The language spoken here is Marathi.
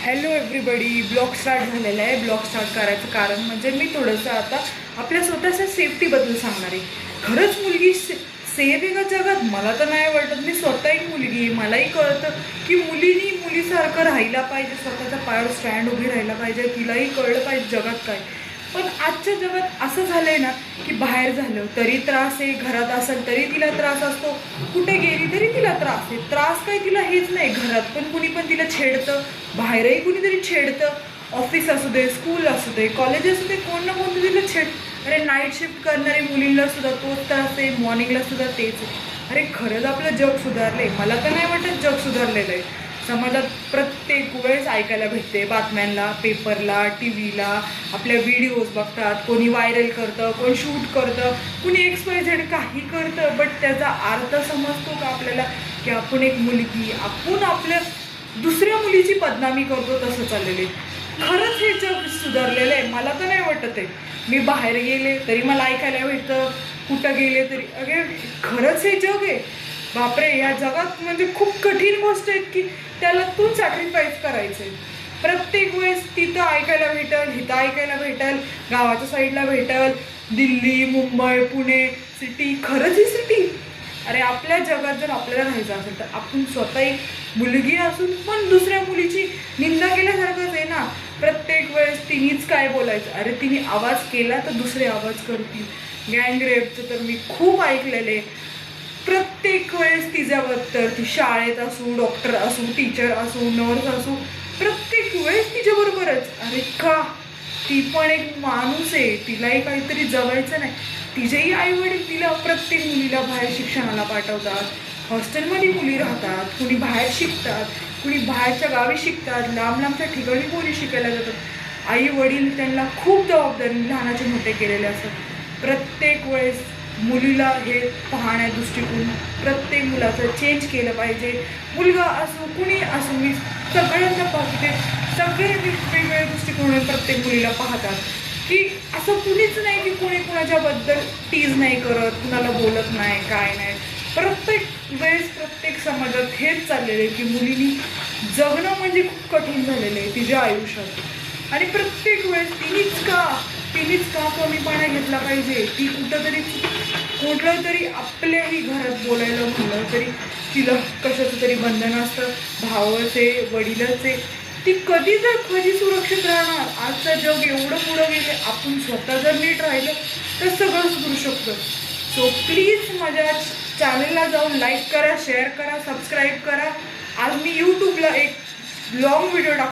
Hello everybody. ब्लॉग स्टार्ट झालेला आहे. ब्लॉग स्टार्ट करायचं कारण म्हणजे मी थोडंसं आता आपल्या स्वतःच्या सेफ्टीबद्दल सांगणार आहे. खरंच मुलगी सेफ आहे का जगात? मला तर नाही वाटत. मी स्वतः एक मुलगी आहे. मलाही कळतं की मुलीनी मुलीसारखं राहायला पाहिजे, स्वतःच्या पायावर स्टँड उभी राहायला पाहिजे. तिलाही कळलं पाहिजे जगात काय. पण आजच्या जगात असं झालंय ना की बाहेर झालं तरी त्रास आहे, घरात असेल तरी तिला त्रास असतो, कुठे गेली तरी तिला त्रास आहे. त्रास काय तिला हेच नाही, घरात पण कुणी पण तिला छेडतं, बाहेरही कुणीतरी छेडतं. ऑफिस असू दे, स्कूल असू दे, कॉलेज असू दे, कोण ना कोण तिला छेड. अरे नाईट शिफ्ट करणारे मुलींना सुद्धा तोच त्रास आहे, मॉर्निंगला सुद्धा तेच आहे. अरे खरंच आपलं जग सुधारले? मला तर नाही वाटत जग सुधारलेलं आहे. समाजात प्रत्येक वेळेस ऐकायला भेटते, बातम्यांना, पेपरला, टी व्हीला. आपल्या व्हिडिओज बघतात, कोणी व्हायरल करतं, कोण शूट करतं, कोणी XYZ काही करतं. बट त्याचा अर्थ समजतो का आपल्याला की आपण एक मुलगी, आपण आपल्या दुसऱ्या मुलीची बदनामी करतो? तसं चाललेले. खरंच हे जग सुधारलेलं आहे? मला तर नाही वाटत आहे. मी बाहेर गेले तरी मला ऐकायला भेटतं, कुठं गेले तरी. अगे खरंच हे जग आहे? बापरे, या जगात म्हणजे खूप कठीण गोष्ट आहेत की त्याला तू सॅक्रिफाईस करायचंय. प्रत्येक वेळेस तिथं ऐकायला भेटल, इथं ऐकायला भेटल, गावाच्या साईडला भेटल, दिल्ली, मुंबई, पुणे सिटी. खरंच ही सिटी? अरे आपल्या जगात जर आपल्याला राहायचं असेल तर आपण स्वतः एक मुलगी असून पण दुसऱ्या मुलीची निंदा केल्यासारखंच आहे ना. प्रत्येक वेळेस तिनेच काय बोलायचं? अरे तिने आवाज केला तर दुसरे आवाज करतील. गँग रेपचं तर मी खूप ऐकलेले. प्रत्येक वेळेस तिच्याबद्दल, ती शाळेत असू, डॉक्टर असू, टीचर असू, नर्स असू, प्रत्येक वेळेस तिच्याबरोबरच. अरे का? ती पण एक माणूस आहे, तिलाही काहीतरी जगायचं नाही. तिचेही आई वडील तिला, प्रत्येक मुलीला बाहेर शिक्षणाला पाठवतात. हॉस्टेलमध्ये मुली राहतात, कुणी बाहेर शिकतात, कुणी बाहेरच्या गावी शिकतात, लांब लांबच्या ठिकाणी मुली शिकायला जातात. आई वडील त्यांना खूप जबाबदारी लहानाचे मोठे केलेले असतात. प्रत्येक वेळेस मुलीला हे पाहण्या दृष्टिकोन प्रत्येक मुलाचं चेंज केलं पाहिजे. मुलगा असो, कुणी असो, मी सगळ्यांना पाहते, सगळे वेगवेगळे दृष्टिकोन प्रत्येक मुलीला पाहतात. की असं कुणीच नाही की कुणी कुणाच्याबद्दल टीज नाही करत, कुणाला बोलत नाही, काय नाही. प्रत्येक वेळेस प्रत्येक समाजात हेच चाललेलं आहे की मुलींनी जगणं म्हणजे खूप कठीण झालेलं आहे तिच्या आयुष्यात. आणि प्रत्येक वेळेस तिनेच का कमीपणा घेतला पाहिजे? ती कुठलं तरी आपल्याही घरात बोलायला म्हणलं तरी तिला कशाचं तरी बंधन असतं. भावच आहे, वडीलच आहे. ती कधी सुरक्षित राहणार? आजचं जग एवढं पुढं गेले. आपण स्वतः जर नीट राहिलं तर सगळं सुधरू शकतं. सो प्लीज माझ्या चॅनलला जाऊन लाईक करा, शेअर करा, सबस्क्राईब करा. आज मी यूट्यूबला एक लॉंग व्हिडिओ